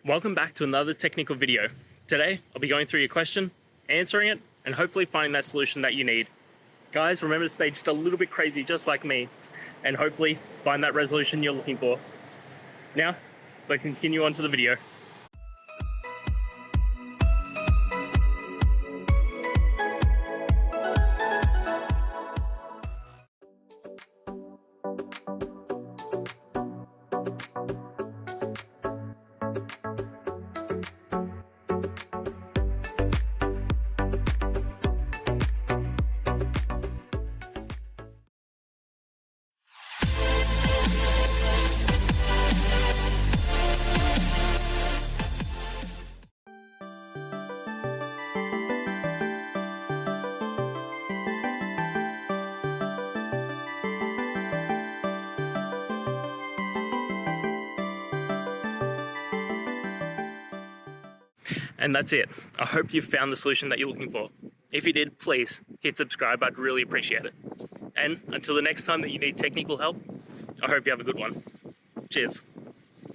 Welcome back to another technical video. Today, I'll be going through your question, answering it, and hopefully finding that solution that you need. Guys, remember to stay just a little bit crazy, just like me, and hopefully find that resolution you're looking for. Now, let's continue on to the video. And that's it. I hope you found the solution that you're looking for. If you did, please hit subscribe. I'd really appreciate it. And until the next time that you need technical help, I hope you have a good one. Cheers.